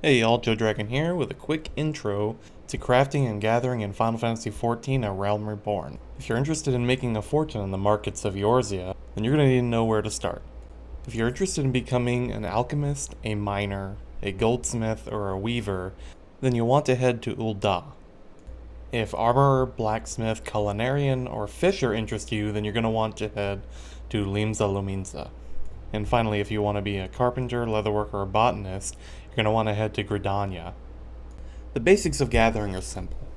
Hey y'all, Joe Dragon here with a quick intro to crafting and gathering in Final Fantasy XIV: A Realm Reborn. If you're interested in making a fortune in the markets of Eorzea, then you're going to need to know where to start. If you're interested in becoming an alchemist, a miner, a goldsmith, or a weaver, then you'll want to head to Ul'dah. If armorer, blacksmith, culinarian, or fisher interest you, then you're going to want to head to Limsa Lominsa. And finally, if you want to be a carpenter, leatherworker, or botanist, you're going to want to head to Gridania. The basics of gathering are simple.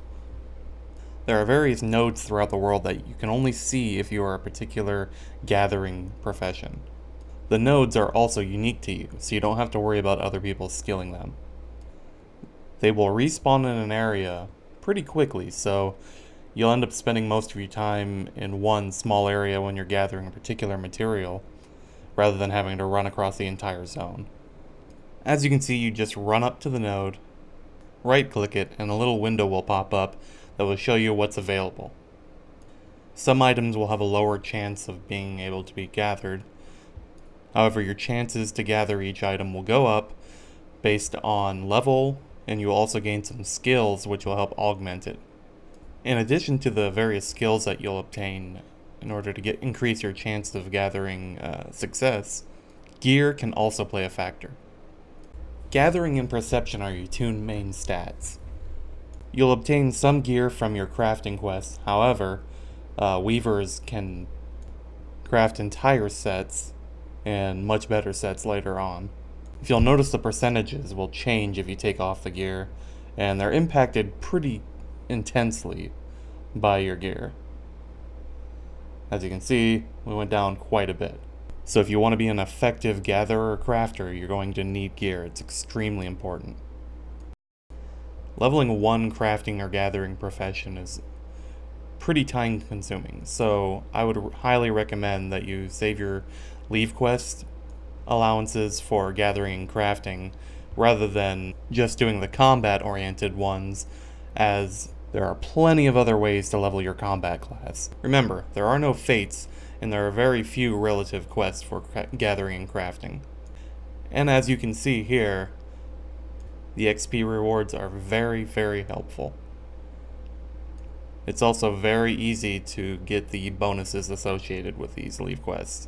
There are various nodes throughout the world that you can only see if you are a particular gathering profession. The nodes are also unique to you, so you don't have to worry about other people skilling them. They will respawn in an area pretty quickly, so you'll end up spending most of your time in one small area when you're gathering a particular material, rather than having to run across the entire zone. As you can see, you just run up to the node, right-click it, and a little window will pop up that will show you what's available. Some items will have a lower chance of being able to be gathered. However, your chances to gather each item will go up based on level, and you will also gain some skills which will help augment it. In addition to the various skills that you'll obtain in order to increase your chance of gathering success, gear can also play a factor. Gathering and perception are your two main stats. You'll obtain some gear from your crafting quests. However, weavers can craft entire sets and much better sets later on. If you'll notice, the percentages will change if you take off the gear, and they're impacted pretty intensely by your gear. As you can see, we went down quite a bit. So if you want to be an effective gatherer or crafter, you're going to need gear. It's extremely important. Leveling one crafting or gathering profession is pretty time consuming, so I would highly recommend that you save your leave quest allowances for gathering and crafting rather than just doing the combat oriented ones, as there are plenty of other ways to level your combat class. Remember, there are no fates, and there are very few relative quests for gathering and crafting. And as you can see here, the XP rewards are very, very helpful. It's also very easy to get the bonuses associated with these leave quests.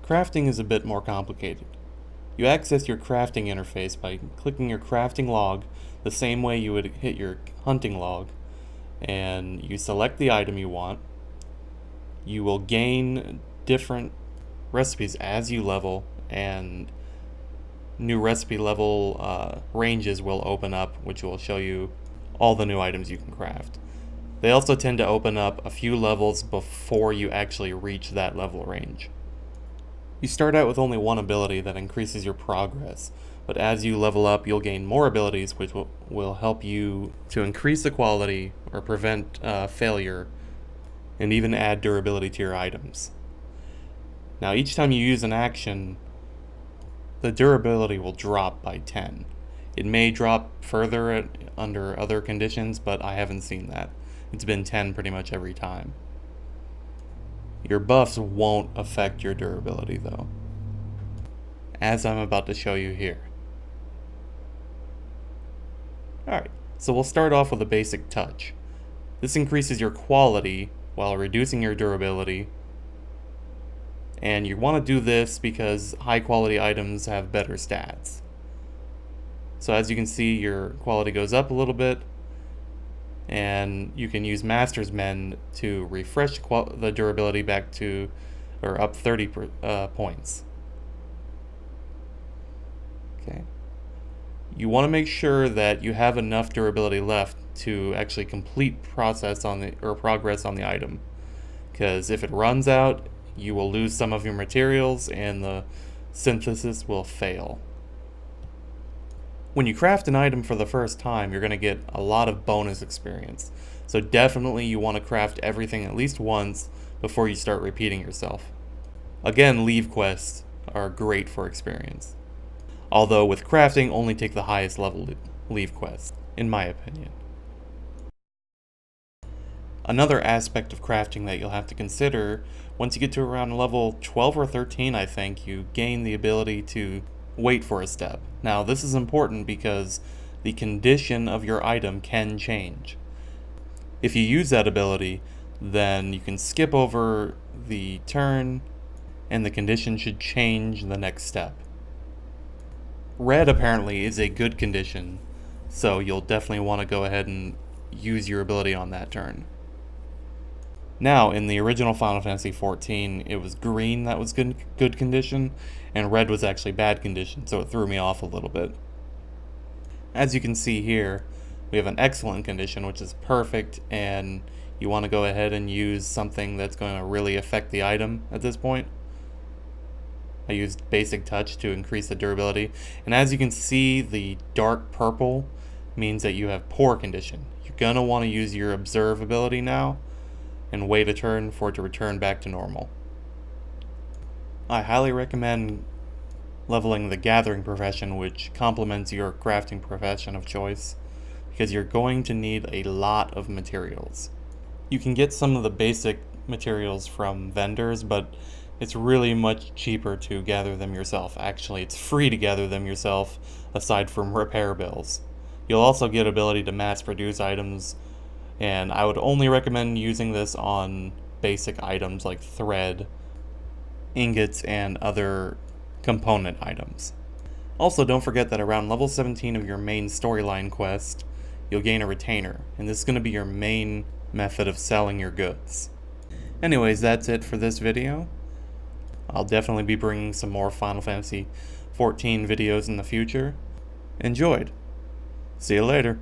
Crafting is a bit more complicated. You access your crafting interface by clicking your crafting log the same way you would hit your hunting log, and you select the item you want. You will gain different recipes as you level, and new recipe level ranges will open up, which will show you all the new items you can craft. They also tend to open up a few levels before you actually reach that level range. You start out with only one ability that increases your progress, but as you level up, you'll gain more abilities which will help you to increase the quality or prevent failure, and even add durability to your items. Now, each time you use an action, the durability will drop by 10. It may drop further under other conditions, but I haven't seen that. It's been 10 pretty much every time. Your buffs won't affect your durability though, as I'm about to show you here. Alright, so we'll start off with a basic touch. This increases your quality while reducing your durability, and you want to do this because high quality items have better stats. So as you can see, your quality goes up a little bit, and you can use Master's Mend to refresh the durability back to, or up 30 points. Okay. You want to make sure that you have enough durability left to actually complete progress on the item, because if it runs out, you will lose some of your materials and the synthesis will fail. When you craft an item for the first time, you're going to get a lot of bonus experience. So definitely you want to craft everything at least once before you start repeating yourself. Again, leave quests are great for experience. Although with crafting, only take the highest level leave quests, in my opinion. Another aspect of crafting that you'll have to consider, once you get to around level 12 or 13, I think, you gain the ability to wait for a step. Now, this is important because the condition of your item can change. If you use that ability, then you can skip over the turn, and the condition should change the next step. Red apparently is a good condition, so you'll definitely want to go ahead and use your ability on that turn. Now, in the original Final Fantasy XIV, it was green that was good condition, and red was actually bad condition, so it threw me off a little bit. As you can see here, we have an excellent condition, which is perfect, and you want to go ahead and use something that's going to really affect the item at this point. I used Basic Touch to increase the durability, and as you can see, the dark purple means that you have poor condition. You're going to want to use your Observe ability now, and wait a turn for it to return back to normal. I highly recommend leveling the Gathering profession, which complements your crafting profession of choice, because you're going to need a lot of materials. You can get some of the basic materials from vendors, but it's really much cheaper to gather them yourself. Actually, it's free to gather them yourself, aside from repair bills. You'll also get ability to mass produce items, and I would only recommend using this on basic items like thread, ingots, and other component items. Also, don't forget that around level 17 of your main storyline quest, you'll gain a retainer, and this is going to be your main method of selling your goods. Anyways, that's it for this video. I'll definitely be bringing some more Final Fantasy XIV videos in the future. Enjoyed. See you later.